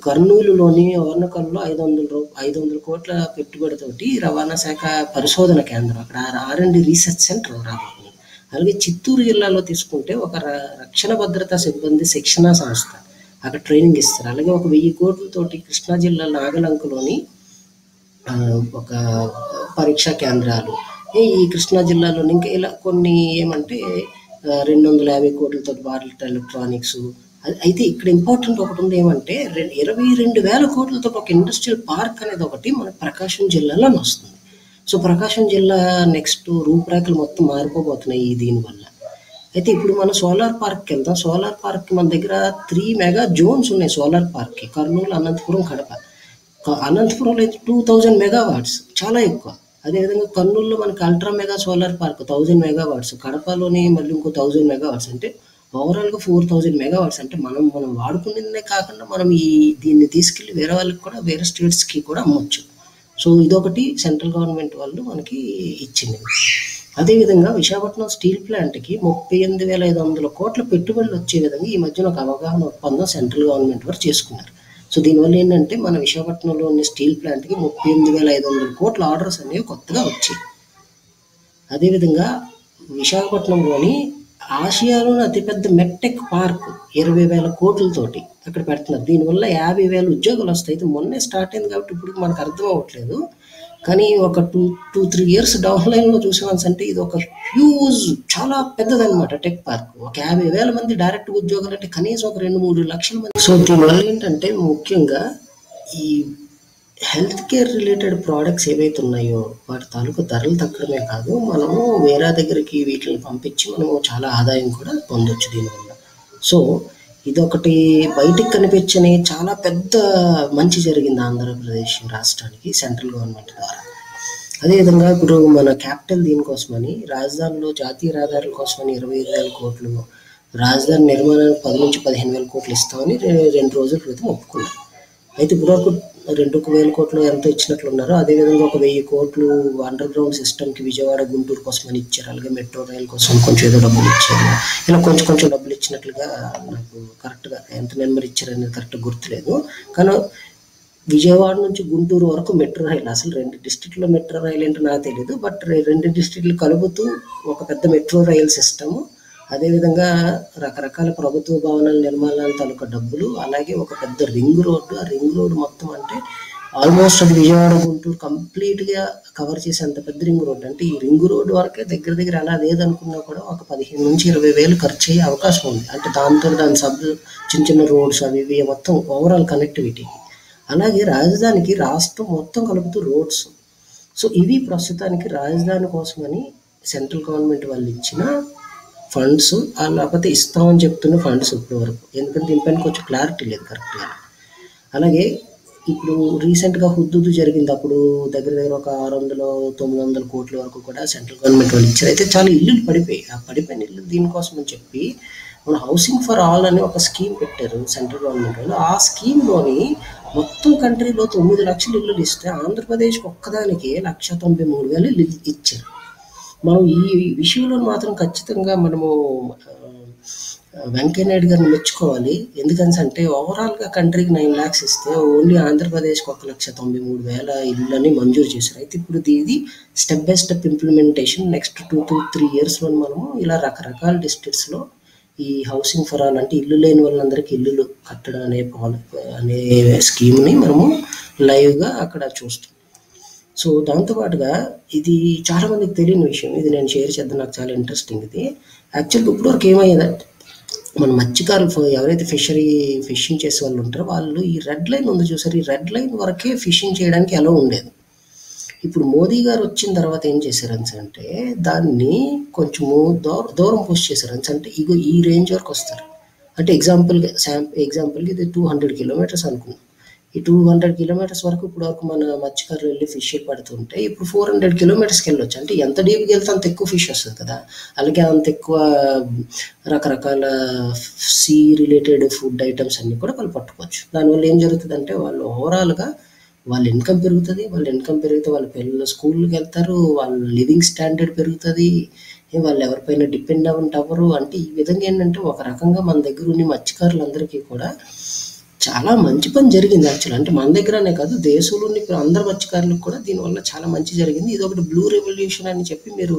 కర్నూలులోని ఓర్నకల్లో 500 కోట్ల పెట్టుబడితోటి రవాణా శాఖ పరిశోధన కేంద్రం, అక్కడ R&D రీసెర్చ్ సెంటర్ రాబోతుంది. అలాగే చిత్తూరు జిల్లాలో తీసుకుంటే ఒక రక్షణ భద్రతా సిబ్బంది శిక్షణా సంస్థ, అక్కడ ట్రైనింగ్ ఇస్తారు. అలాగే ఒక 1000 కోట్లతోటి కృష్ణా జిల్లా నాగలంకలోని ఒక పరీక్షా కేంద్రాలు, ఈ కృష్ణా జిల్లాలోని ఇంకా ఇలా కొన్ని ఏమంటే 250 కోట్లతో భారత్ ఎలక్ట్రానిక్స్. అయితే ఇక్కడ ఇంపార్టెంట్ ఒకటి ఉంది, ఏమంటే 22,000 కోట్లతో ఒక ఇండస్ట్రియల్ పార్క్ అనేది ఒకటి మన ప్రకాశం జిల్లాలో వస్తుంది. సో ప్రకాశం జిల్లా నెక్స్ట్ రూపురేఖలు మొత్తం మారిపోబోతున్నాయి దీనివల్ల. అయితే ఇప్పుడు మనం సోలార్ పార్క్కి వెళ్తాం. సోలార్ పార్క్ మన దగ్గర 3 మెగా జోన్స్ ఉన్నాయి సోలార్ పార్క్కి, కర్నూలు, అనంతపురం, కడప. అనంతపురంలో అయితే 2000 మెగావాట్స్, చాలా ఎక్కువ. అదేవిధంగా కర్నూలులో మనకి ultra mega solar park 1000 megawatts, కడపలోని మళ్ళీ ఇంకో 1000 మెగావాట్స్. అంటే ఓవరాల్గా 4000 మెగావాట్స్. అంటే మనం వాడుకునేదే కాకుండా మనం దీన్ని తీసుకెళ్ళి వేరే వాళ్ళకి కూడా, వేరే స్టేట్స్కి కూడా అమ్మొచ్చు. సో ఇదొకటి సెంట్రల్ గవర్నమెంట్ వాళ్ళు మనకి ఇచ్చింది. అదేవిధంగా విశాఖపట్నం స్టీల్ ప్లాంట్కి 38,500 కోట్ల పెట్టుబడులు వచ్చే విధంగా ఈ మధ్యన ఒక అవగాహన ఒప్పందం సెంట్రల్ గవర్నమెంట్ వారు చేసుకున్నారు. సో దీనివల్ల ఏంటంటే మన విశాఖపట్నంలో ఉన్న స్టీల్ ప్లాంట్కి 38,500 కోట్ల ఆర్డర్స్ అనేవి కొత్తగా వచ్చాయి. అదేవిధంగా విశాఖపట్నంలోని ఆసియాలోని అతిపెద్ద మెట్టెక్ పార్క్ 20,000 కోట్లతోటి అక్కడ పెడుతున్నారు. దీనివల్ల 50,000 ఉద్యోగాలు వస్తాయి. అయితే మొన్నే స్టార్ట్ అయింది కాబట్టి ఇప్పుడు మనకు అర్థం అవ్వట్లేదు, కానీ ఒక 2-3 ఇయర్స్ డౌన్ లైన్లో చూసేవాల్సి ఇది ఒక హ్యూజ్, చాలా పెద్దదన్నమాట టెక్ పార్క్. ఒక 50,000 మంది డైరెక్ట్ ఉద్యోగాలు అంటే కనీసం ఒక 2-3 లక్షల మంది. సో దీనివల్ల ఏంటంటే ముఖ్యంగా ఈ హెల్త్ కేర్ రిలేటెడ్ ప్రోడక్ట్స్ ఏవైతే ఉన్నాయో వాటి తాలూకు ధరలు తగ్గడమే కాదు, మనము వేరే దగ్గరికి వీటిని పంపించి మనము చాలా ఆదాయం కూడా పొందొచ్చు దీనివల్ల. సో ఇదొకటి బయటికి కనిపించని చాలా పెద్ద మంచి జరిగింది ఆంధ్రప్రదేశ్ రాష్ట్రానికి సెంట్రల్ గవర్నమెంట్ ద్వారా. అదేవిధంగా ఇప్పుడు మన క్యాపిటల్ దీనికోసమని, రాజధానిలో జాతీయ రహదారుల కోసమని 25,000 కోట్లు, రాజధాని నిర్మాణానికి 10,000-15,000 కోట్లు ఇస్తామని 2 రోజుల క్రితం ఒప్పుకున్నారు. అయితే ఇప్పటివరకు 2,000 కోట్లు ఎంతో ఇచ్చినట్లున్నారు. అదేవిధంగా ఒక 1,000 కోట్లు అండర్ గ్రౌండ్ సిస్టమ్కి విజయవాడ గుంటూరు కోసమని ఇచ్చారు. అలాగే మెట్రో రైల్ కోసం కొంచెం ఏదో డబ్బులు ఇచ్చారు. ఇలా కొంచెం కొంచెం డబ్బులు ఇచ్చినట్లుగా నాకు కరెక్ట్గా ఎంత నెంబర్ ఇచ్చారనేది కరెక్ట్గా గుర్తులేదు. కానీ విజయవాడ నుంచి గుంటూరు వరకు మెట్రో రైలు, అసలు 2 డిస్ట్రిక్ట్లో మెట్రో రైలు ఏంటో నాకు తెలియదు. బట్ 2 డిస్ట్రిక్ట్లు కలుపుతూ ఒక పెద్ద మెట్రో రైల్ సిస్టము, అదేవిధంగా రకరకాల ప్రభుత్వ భవనాల నిర్మాణాల తాలూకా డబ్బులు, అలాగే ఒక పెద్ద రింగ్ రోడ్డు. ఆ రింగ్ రోడ్డు మొత్తం అంటే ఆల్మోస్ట్ అది విజయవాడ గుంటూరు కంప్లీట్గా కవర్ చేసే అంత పెద్ద రింగ్ రోడ్డు. అంటే ఈ రింగ్ రోడ్డు వరకే దగ్గర దగ్గర అలా లేదనుకున్నా కూడా ఒక 15,000-20,000 ఖర్చు అయ్యే అవకాశం ఉంది. అంటే దాని చిన్న చిన్న రోడ్స్ అవి ఇవి మొత్తం ఓవరాల్ కనెక్టివిటీ. అలాగే రాజధానికి రాష్ట్రం మొత్తం కలుపుతూ రోడ్స్. సో ఇవి ప్రస్తుతానికి రాజధాని కోసమని సెంట్రల్ గవర్నమెంట్ వాళ్ళు ఇచ్చిన ఫండ్స్, లేకపోతే ఇస్తామని చెప్తున్న ఫండ్స్ ఇప్పటి వరకు. ఎందుకంటే దీనిపైన కొంచెం క్లారిటీ లేదు కరెక్ట్గా. అలాగే ఇప్పుడు రీసెంట్గా హుద్దుదు జరిగింది. అప్పుడు దగ్గర దగ్గర ఒక 600-900 కోట్ల వరకు కూడా సెంట్రల్ గవర్నమెంట్ వాళ్ళు ఇచ్చారు. అయితే చాలా ఇల్లులు పడిపోయి, ఆ పడిపోయిన ఇల్లు దీనికోసం అని చెప్పి మన హౌసింగ్ ఫర్ ఆల్ అని ఒక స్కీమ్ పెట్టారు సెంట్రల్ గవర్నమెంట్ వాళ్ళు. ఆ స్కీమ్లోని మొత్తం కంట్రీలో 9 లక్షల ఇల్లులు ఇస్తే ఆంధ్రప్రదేశ్కి ఒక్కదానికి 1,93,000 ఇల్లు ఇచ్చారు. మనం ఈ విషయంలో మాత్రం ఖచ్చితంగా మనము వెంకయ్యనాయుడు గారిని మెచ్చుకోవాలి. ఎందుకంటే ఓవరాల్గా కంట్రీకి 9 lakhs ఇస్తే ఓన్లీ ఆంధ్రప్రదేశ్కి 1,93,000 ఇళ్ళని మంజూరు చేశారు. అయితే ఇప్పుడు ఇది step by step implementation. Next 2 to 3 yearsలో మనము ఇలా రకరకాల డిస్ట్రిక్ట్స్లో ఈ హౌసింగ్ ఫర్ ఆల్ అంటే ఇల్లు లేని వాళ్ళందరికీ ఇల్లులు కట్టడం అనే స్కీమ్ని మనము లైవ్గా అక్కడ చూస్తాం. సో దాంతోపాటుగా ఇది చాలామందికి తెలియని విషయం, ఇది నేను షేర్ చేద్దాం, నాకు చాలా ఇంట్రెస్టింగ్ ఇది. యాక్చువల్గా ఇప్పటివరకు ఏమయ్యేదంటే మన మత్స్యకారులు ఎవరైతే ఫిషింగ్ చేసే వాళ్ళు ఉంటారో వాళ్ళు ఈ రెడ్ లైన్ ఉంది చూసారు, ఈ రెడ్ లైన్ వరకే ఫిషింగ్ చేయడానికి అలో ఉండేది. ఇప్పుడు మోదీ గారు వచ్చిన తర్వాత ఏం చేశారు అంటే దాన్ని కొంచెము దూరం పుష్ చేశారు. అంటే ఇగో ఈ రేంజ్ వరకు వస్తారు. అంటే ఎగ్జాంపుల్కి ఇది 200 kilometers అనుకున్నాం. ఈ 200 kilometers వరకు ఇప్పుడు వరకు మన మత్స్యకారులు వెళ్ళి ఫిష్ పడుతుంటే ఇప్పుడు 400 kilometersకి వెళ్ళొచ్చు. అంటే ఎంత డీప్కి వెళ్తే అంత ఎక్కువ ఫిష్ వస్తుంది కదా. అలాగే అంత ఎక్కువ రకరకాల సీ రిలేటెడ్ ఫుడ్ ఐటమ్స్ అన్నీ కూడా వాళ్ళు పట్టుకోవచ్చు. దానివల్ల ఏం జరుగుతుంది అంటే వాళ్ళు ఓవరాల్గా వాళ్ళ ఇన్కమ్ పెరుగుతుంది. వాళ్ళ ఇన్కమ్ పెరిగితే వాళ్ళ పిల్లలు స్కూల్కి వెళ్తారు, వాళ్ళ లివింగ్ స్టాండర్డ్ పెరుగుతుంది, వాళ్ళు ఎవరిపైన డిపెండ్ అవ్వరు. అంటే ఈ విధంగా ఏంటంటే ఒక రకంగా మన దగ్గర ఉన్న మత్స్యకారులందరికీ కూడా చాలా మంచి పని జరిగింది యాక్చువల్. అంటే మన దగ్గరనే కాదు, దేశంలోని అందరు మత్స్యకారులకు కూడా దీనివల్ల చాలా మంచి జరిగింది. ఇది ఒకటి బ్లూ రెవల్యూషన్ అని చెప్పి మీరు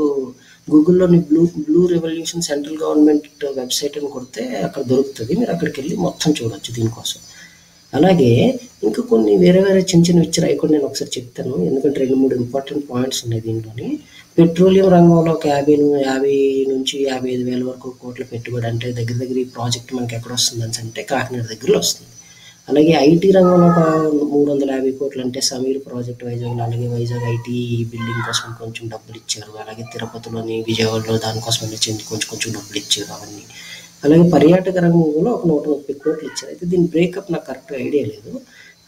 గూగుల్లోని blue revolution central government website అని కొడితే అక్కడ దొరుకుతుంది. మీరు అక్కడికి వెళ్ళి మొత్తం చూడొచ్చు దీనికోసం. అలాగే ఇంకా కొన్ని వేరే చిన్న చిన్న ఇచ్చారు, అవి కూడా నేను ఒకసారి చెప్తాను. ఎందుకంటే 2-3 ఇంపార్టెంట్ పాయింట్స్ ఉన్నాయి దీంట్లోని. పెట్రోలియం రంగంలో ఒక 50-55,000 వరకు కోట్ల పెట్టుబడి. అంటే దగ్గర దగ్గర ఈ ప్రాజెక్ట్ మనకి ఎక్కడ వస్తుంది అంటే కాకినాడ దగ్గరలో వస్తుంది. అలాగే ఐటీ రంగంలో ఒక 350 కోట్లు, అంటే సమీర్ ప్రాజెక్ట్ వైజాగ్లో. అలాగే వైజాగ్ ఐటీ బిల్డింగ్ కోసం కొంచెం డబ్బులు ఇచ్చారు. అలాగే తిరుపతిలోని విజయవాడలో దానికోసం కొంచెం డబ్బులు ఇచ్చారు అవన్నీ. అలాగే పర్యాటక రంగంలో ఒక 130 కోట్లు ఇచ్చారు. అయితే దీని బ్రేకప్ నాకు కరెక్ట్గా ఐడియా లేదు.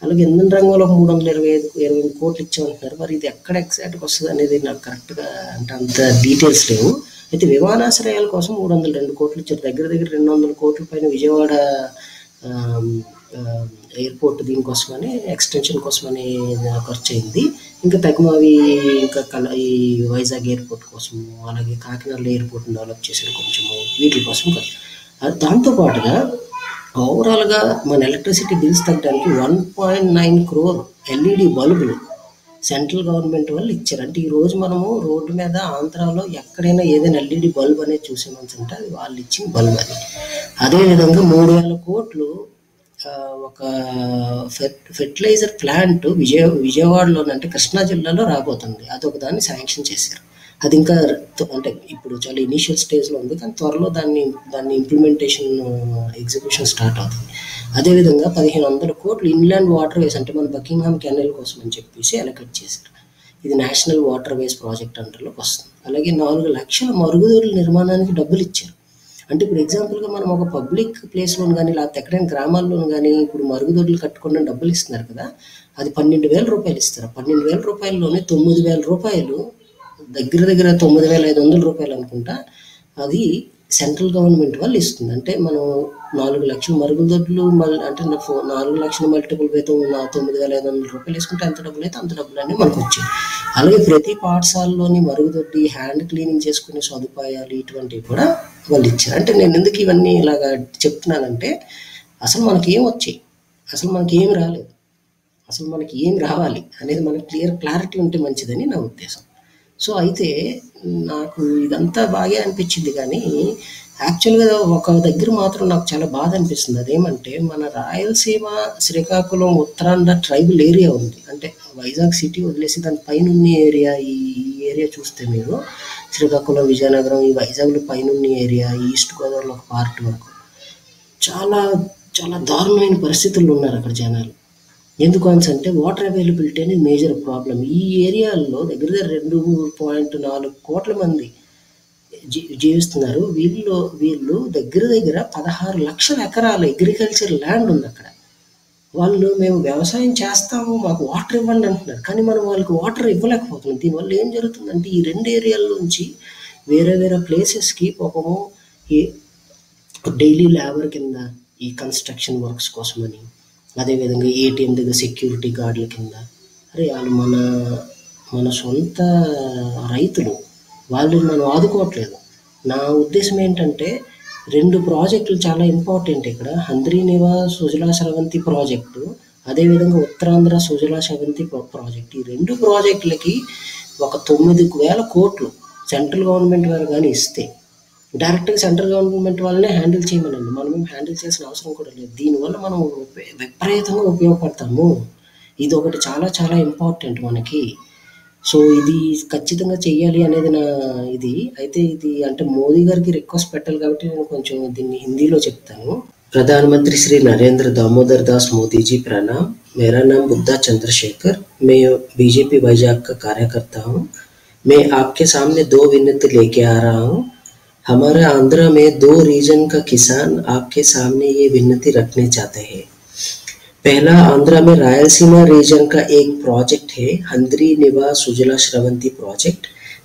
అలాగే ఇంధన రంగంలో ఒక 325 కోట్లు ఇచ్చామంటున్నారు. మరి ఇది ఎక్కడ ఎగ్జాక్ట్గా వస్తుంది అనేది నాకు కరెక్ట్గా అంటే అంత డీటెయిల్స్ లేవు. అయితే విమానాశ్రయాల కోసం 302 కోట్లు ఇచ్చారు. దగ్గర దగ్గర 200 కోట్ల పైన విజయవాడ ఎయిర్పోర్ట్ దీనికోసమని ఎక్స్టెన్షన్ కోసమని ఖర్చు అయింది. ఇంకా తగ్గుమవి ఇంకా ఈ వైజాగ్ ఎయిర్పోర్ట్ కోసము, అలాగే కాకినాడలో ఎయిర్పోర్ట్ని డెవలప్ చేశారు కొంచెము, వీటి కోసం ఖర్చు. దాంతోపాటుగా ఓవరాల్గా మన ఎలక్ట్రిసిటీ బిల్స్ తగ్గడానికి 1.9 crore LED బల్బులు సెంట్రల్ గవర్నమెంట్ వాళ్ళు ఇచ్చారు. అంటే ఈరోజు మనము రోడ్డు మీద ఆంధ్రాలో ఎక్కడైనా ఏదైనా LED బల్బ్ అనేది చూసామంటే అది వాళ్ళు ఇచ్చిన బల్బ్ అది. అదేవిధంగా 3,000 కోట్లు ఒక ఫెర్టిలైజర్ ప్లాంట్ విజయవాడలో అంటే కృష్ణా జిల్లాలో రాబోతుంది. అదొక దాన్ని శాంక్షన్ చేశారు. అది ఇంకా అంటే ఇప్పుడు చాలా ఇనీషియల్ స్టేజ్లో ఉంది, కానీ త్వరలో దాన్ని ఇంప్లిమెంటేషన్ ఎగ్జిక్యూషన్ స్టార్ట్ అవుతుంది. అదేవిధంగా 1,500 కోట్లు ఇన్లాండ్ వాటర్ వేస్ అంటే మన బకింగ్హామ్ కెనాల్ కోసం అని చెప్పేసి అలొకేట్ చేశారు. ఇది నేషనల్ వాటర్ వేస్ ప్రాజెక్ట్ అండర్లోకి వస్తుంది. అలాగే 4 లక్షల మరుగుదొడ్ల నిర్మాణానికి డబ్బులు ఇచ్చారు. అంటే ఇప్పుడు ఎగ్జాంపుల్గా మనం ఒక పబ్లిక్ ప్లేస్లోను కానీ లేకపోతే ఎక్కడైనా గ్రామాల్లోను కానీ ఇప్పుడు మరుగుదొడ్లు కట్టుకున్న డబ్బులు ఇస్తున్నారు కదా, అది 12,000 రూపాయలు ఇస్తారు. 12,000 రూపాయల్లోనే 9,000 రూపాయలు, దగ్గర దగ్గర 9,500 రూపాయలు అనుకుంటా, అది సెంట్రల్ గవర్నమెంట్ వాళ్ళు ఇస్తుంది. అంటే మనం 4,00,000 మరుగుదొడ్లు అంటే 4,00,000 మల్టిపుల్ బై 9,500 రూపాయలు వేసుకుంటే ఎంత డబ్బులు అయితే అంత డబ్బులన్నీ మనకు వచ్చాయి. అలాగే ప్రతి పాఠశాలలోని మరుగుదొడ్డి, హ్యాండ్ క్లీనింగ్ చేసుకునే సదుపాయాలు ఇటువంటివి కూడా వాళ్ళు ఇచ్చారు. అంటే నేను ఎందుకు ఇవన్నీ ఇలాగా చెప్తున్నానంటే అసలు మనకి ఏం వచ్చాయి, అసలు మనకి ఏం రాలేదు, అసలు మనకి ఏం రావాలి అనేది మనకి క్లారిటీ ఉంటే మంచిదని నా ఉద్దేశం. సో అయితే నాకు ఇదంతా బాగా అనిపించింది, కానీ యాక్చువల్గా ఒక దగ్గర మాత్రం నాకు చాలా బాధ అనిపిస్తుంది. అదేమంటే మన రాయలసీమ, శ్రీకాకుళం, ఉత్తరాంధ్ర ట్రైబల్ ఏరియా ఉంది. అంటే వైజాగ్ సిటీ వదిలేసి దాని పైనున్న ఏరియా, ఈ ఏరియా చూస్తే మీరు శ్రీకాకుళం, విజయనగరం, ఈ వైజాగ్లో పైనున్న ఏరియా, ఈస్ట్ గోదావరిలో ఒక పార్ట్ వరకు చాలా చాలా దారుణమైన పరిస్థితుల్లో ఉన్నారు అక్కడ జనాలు. ఎందుకు అంటే వాటర్ అవైలబిలిటీ అనేది మేజర్ ప్రాబ్లం. ఈ ఏరియాల్లో దగ్గర దగ్గర 2.4 కోట్ల మంది జీవిస్తున్నారు. వీళ్ళు దగ్గర దగ్గర 16 లక్షల ఎకరాల అగ్రికల్చర్ ల్యాండ్ ఉంది అక్కడ. వాళ్ళు మేము వ్యవసాయం చేస్తాము, మాకు వాటర్ ఇవ్వండి అంటున్నారు, కానీ మనం వాళ్ళకి వాటర్ ఇవ్వలేకపోతున్నాం. దీనివల్ల ఏం జరుగుతుందంటే ఈ 2 ఏరియాల నుంచి వేరే వేరే ప్లేసెస్కి పాపము ఈ డైలీ లేబర్ కింద ఈ కన్స్ట్రక్షన్ వర్క్స్ కోసమని, అదేవిధంగా ఏటీఎం దగ్గర సెక్యూరిటీ గార్డుల కింద, అరే వాళ్ళు మన సొంత రైతులు, వాళ్ళు మనం ఆదుకోవట్లేదు. నా ఉద్దేశం ఏంటంటే 2 ప్రాజెక్టులు చాలా ఇంపార్టెంట్ ఇక్కడ. హంద్రీ నివా సుజలా స్రవంతి ప్రాజెక్టు, అదేవిధంగా ఉత్తరాంధ్ర సుజలా స్రవంతి ప్రాజెక్టు. ఈ 2 ప్రాజెక్టులకి ఒక 9,000 కోట్లు సెంట్రల్ గవర్నమెంట్ వారు కానీ ఇస్తే డైరెక్ట్గా సెంట్రల్ గవర్నమెంట్ వాళ్ళనే హ్యాండిల్ చేయమనండి, మనం హ్యాండిల్ చేసిన అవసరం కూడా లేదు. దీనివల్ల మనం విపరీతంగా ఉపయోగపడతాము. ఇది ఒకటి చాలా చాలా ఇంపార్టెంట్ మనకి. సో ఇది ఖచ్చితంగా చెయ్యాలి అనేది నా ఇది. అయితే ఇది అంటే మోదీ గారికి రిక్వెస్ట్ పెట్టాలి కాబట్టి నేను కొంచెం దీన్ని హిందీలో చెప్తాను. प्रधानमंत्री श्री नरेंद्र दामोदर दास मोदी जी प्रणाम। मेरा नाम बुद्धा चंद्रशेखर, मैं बीजेपी वाइजाग का कार्यकर्ता हूँ। मैं आपके सामने 2 विनती लेके आ रहा हूँ। हमारे आंध्र में 2 रीजन का किसान आपके सामने ये विनती रखने चाहते हैं। पहला, आंध्र में रायलसीमा रीजन का एक प्रोजेक्ट है, हंद्री निवा सुजला स्रवंती प्रोजेक्ट,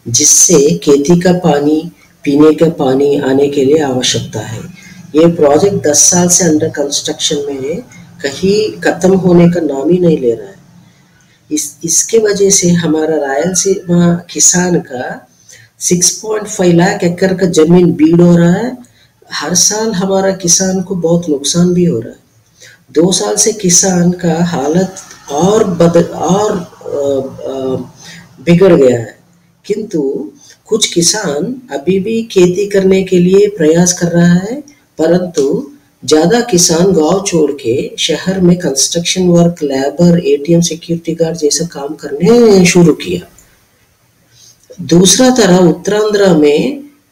जिससे खेती का पानी, पीने का पानी आने के लिए आवश्यकता है। ये प्रोजेक्ट 10 साल से अंडर कंस्ट्रक्शन में है, कहीं खत्म होने का नाम ही नहीं ले रहा है। इसके वजह से हमारा रायलसीमा किसान का 6.5 लाख एकड़ का जमीन बीड़ हो रहा है। हर साल हमारा किसान को बहुत नुकसान भी हो रहा है। 2 साल से किसान का हालत और बिगड़ गया है, किंतु कुछ किसान अभी भी खेती करने के लिए प्रयास कर रहा है, परंतु ज़्यादा किसान गांव छोड़ के शहर में construction work, labour, ATM, security guard जैसा काम करने शुरू किया। दूसरा तरह उत्तरांध्र में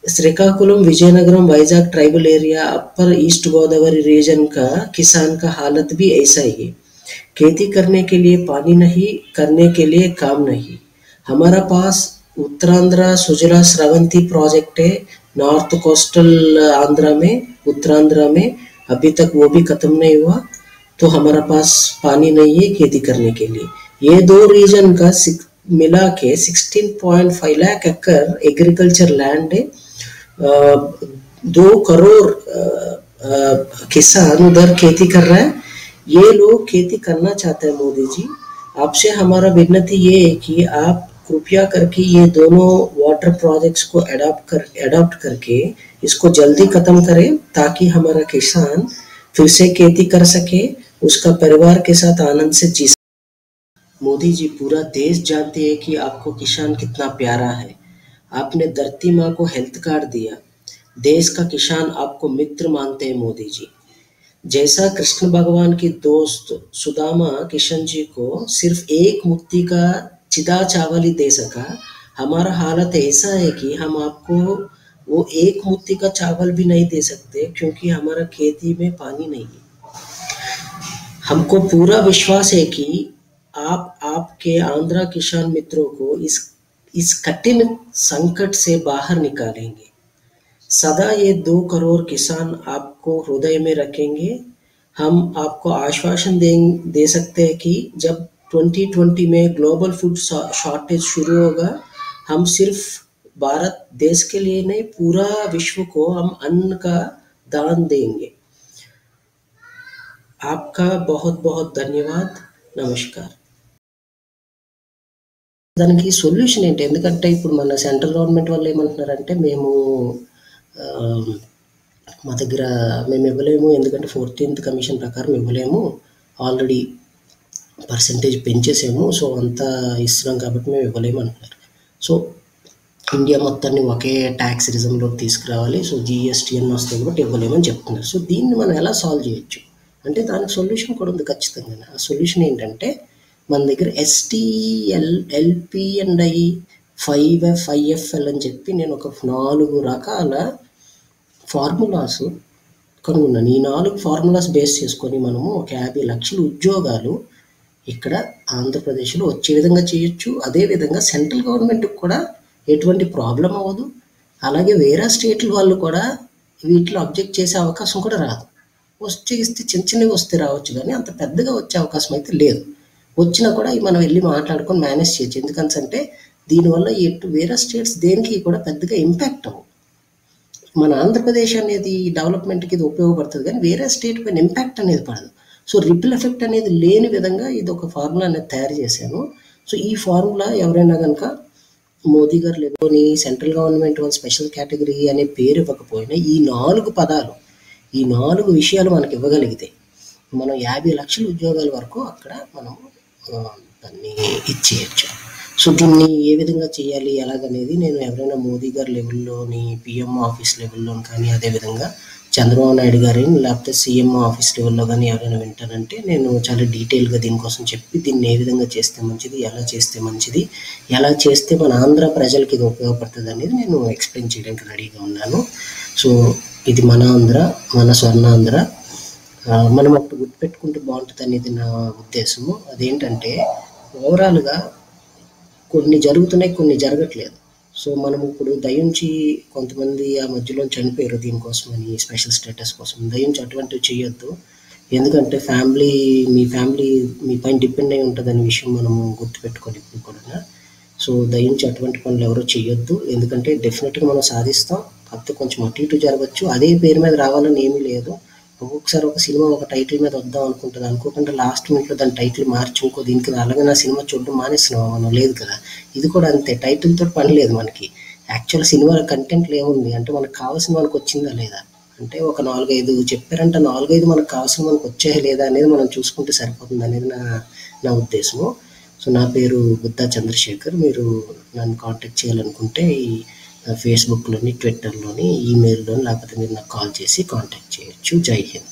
श्रीकाकुलम, विजयनगरम, वाइजाग ट्राइबल एरिया, अपर ईस्ट गोदावरी रीजन का किसान का हालत भी ऐसा ही है। खेती करने के लिए पानी नहीं, करने के लिए काम नहीं। हमारा पास उत्तरांध्र सुजला स्रवंती प्रोजेक्ट है, नॉर्थ कोस्टल आंध्र में, उत्तरांध्र में, अभी तक वो भी खत्म नहीं हुआ, तो हमारा पास पानी नहीं है खेती करने के लिए। ये 2 रीजन का मिला के 16.5 लाख एकड़ एग्रीकल्चर लैंड है। 2 करोड़ किसान उधर खेती कर रहा है। ये लोग खेती करना चाहते हैं। मोदी जी, आपसे हमारा विनती ये है कि आप कृपया करके ये दोनों वाटर प्रोजेक्ट्स को अडॉप्ट करके इसको जल्दी खत्म करें, ताकि हमारा किसान फिर से खेती कर सके, उसका परिवार के साथ आनंद से जी सके। मोदी जी, पूरा देश जानते हैं कि आपको किसान कितना प्यारा है। आपने धरती माँ को हेल्थ कार्ड दिया, देश का किसान आपको मित्र मानते हैं मोदी जी। जैसा कृष्ण भगवान की दोस्त सुदामा किशन जी को सिर्फ 1 मुट्ठी का चिदा चावल ही दे सका, हमारा हालत ऐसा है कि हम आपको वो 1 मुट्ठी का चावल भी नहीं दे सकते, क्योंकि हमारा खेती में पानी नहीं है। हमको पूरा विश्वास है कि आप आपके आंध्र किसान मित्रों को इस कठिन संकट से बाहर निकालेंगे। सदा ये 2 करोड़ किसान आपको हृदय में रखेंगे। हम आपको आश्वासन दे सकते हैं कि जब 2020 में ग्लोबल फूड शॉर्टेज शुरू होगा, हम सिर्फ भारत देश के लिए नहीं, पूरा विश्व को हम अन्न का दान देंगे. आपका बहुत बहुत ధన్యవాద్. నమస్కార్. దానికి సొల్యూషన్ ఏంటి? ఎందుకంటే ఇప్పుడు మన సెంట్రల్ గవర్నమెంట్ వాళ్ళు ఏమంటున్నారంటే మేము మా దగ్గర మేము ఇవ్వలేము, ఎందుకంటే 14th కమిషన్ ప్రకారం ఇవ్వలేము, ఆల్రెడీ పర్సంటేజ్ పెంచేసాము, సో అంతా ఇస్తున్నాం కాబట్టి మేము ఇవ్వలేము అంటున్నారు. సో ఇండియా మొత్తాన్ని ఒకే ట్యాక్స్ రిజంలోకి తీసుకురావాలి, సో జిఎస్టీ అని వస్తే కూడా ఇవ్వలేమని చెప్తున్నారు. సో దీన్ని మనం ఎలా సాల్వ్ చేయొచ్చు అంటే దానికి సొల్యూషన్ కూడా ఉంది ఖచ్చితంగా. ఆ సొల్యూషన్ ఏంటంటే మన దగ్గర STLP&I 5F IFL అని చెప్పి నేను ఒక 4 రకాల ఫార్ములాస్ కనుగొన్నాను. ఈ 4 ఫార్ములాస్ బేస్ చేసుకొని మనము ఒక 50 లక్షల ఉద్యోగాలు ఇక్కడ ఆంధ్రప్రదేశ్లో వచ్చే విధంగా చేయొచ్చు. అదేవిధంగా సెంట్రల్ గవర్నమెంట్కి కూడా ఎటువంటి ప్రాబ్లం అవ్వదు, అలాగే వేరే స్టేట్ల వాళ్ళు కూడా వీటిలో అబ్జెక్ట్ చేసే అవకాశం కూడా రాదు. ఇస్తే చిన్న చిన్నవి వస్తే రావచ్చు, కానీ అంత పెద్దగా వచ్చే అవకాశం అయితే లేదు. వచ్చినా కూడా మనం వెళ్ళి మాట్లాడుకొని మేనేజ్ చేయొచ్చు. ఎందుకంటే దీనివల్ల వేరే స్టేట్స్ దేనికి కూడా పెద్దగా ఇంపాక్ట్ అవ్వవు. మన ఆంధ్రప్రదేశ్ అనేది డెవలప్మెంట్కి ఇది ఉపయోగపడుతుంది, కానీ వేరే స్టేట్ పైన ఇంపాక్ట్ అనేది పడదు. సో రిపిల్ ఎఫెక్ట్ అనేది లేని విధంగా ఇది ఒక ఫార్ములా అనేది తయారు చేశాను. సో ఈ ఫార్ములా ఎవరైనా కనుక మోదీ గారు లేకపోని సెంట్రల్ గవర్నమెంట్ వాళ్ళు స్పెషల్ కేటగిరీ అనే పేరు ఇవ్వకపోయినా ఈ 4 పదాలు, ఈ 4 విషయాలు మనకి ఇవ్వగలిగితే మనం 50 లక్షల ఉద్యోగాల వరకు అక్కడ మనం దాన్ని ఇచ్చేయచ్చు. సో దీన్ని ఏ విధంగా చేయాలి ఎలాగనేది నేను ఎవరైనా మోదీ గారి లెవెల్లోని, పిఎం ఆఫీస్ లెవెల్లో కానీ, అదేవిధంగా చంద్రబాబు నాయుడు గారి లేకపోతే సీఎం ఆఫీస్ లెవెల్లో కానీ ఎవరైనా వింటానంటే నేను చాలా డీటెయిల్గా దీనికోసం చెప్పి దీన్ని ఏ విధంగా చేస్తే మంచిది, ఎలా చేస్తే మంచిది, ఎలా చేస్తే మన ఆంధ్ర ప్రజలకి ఇది ఉపయోగపడుతుంది అనేది నేను ఎక్స్ప్లెయిన్ చేయడానికి రెడీగా ఉన్నాను. సో ఇది మన ఆంధ్ర, మన స్వర్ణాంధ్ర. మనం అప్పుడు గుర్తుపెట్టుకుంటే బాగుంటుంది అనేది నా ఉద్దేశము. అదేంటంటే ఓవరాల్గా కొన్ని జరుగుతున్నాయి, కొన్ని జరగట్లేదు. సో మనం ఇప్పుడు దయించి కొంతమంది ఆ మధ్యలో చనిపోయారు దీనికోసమని, స్పెషల్ స్టేటస్ కోసం. దయించి అటువంటివి చేయొద్దు, ఎందుకంటే మీ ఫ్యామిలీ మీ పైన డిపెండ్ అయి ఉంటుందనే విషయం మనము గుర్తుపెట్టుకోవాలి ఇప్పుడు కూడా. సో దయించి అటువంటి పనులు ఎవరో చేయొద్దు, ఎందుకంటే డెఫినెట్గా మనం సాధిస్తాం. కాకపోతే కొంచెం అటు ఇటు జరగచ్చు. అదే పేరు మీద రావాలని ఏమీ లేదు. ఒక్కొక్కసారి ఒక సినిమా ఒక టైటిల్ మీద వద్దాం అనుకుంటుంది, అనుకోకుండా లాస్ట్ మినిట్లో దాని టైటిల్ మార్చి ఇంకో దీనికి అలాగే నా సినిమా చూడడం మానేస్తున్నాం మనం, లేదు కదా. ఇది కూడా అంతే, టైటిల్తో పని లేదు మనకి. యాక్చువల్ సినిమా కంటెంట్లో ఏముంది అంటే మనకు కావాల్సిన మనకు వచ్చిందా లేదా, అంటే ఒక 4-5 చెప్పారంటే 4-5 మనకు కావాల్సిన మనకు వచ్చాయా లేదా అనేది మనం చూసుకుంటే సరిపోతుంది అనేది నా ఉద్దేశము. సో నా పేరు బుద్ధా చంద్రశేఖర్. మీరు నన్ను కాంటాక్ట్ చేయాలనుకుంటే ఈ ఫేస్బుక్లోని, ట్విట్టర్లోని, ఈమెయిల్లోని, లేకపోతే మీరు నాకు కాల్ చేసి కాంటాక్ట్ చేయొచ్చు. జై హింద్.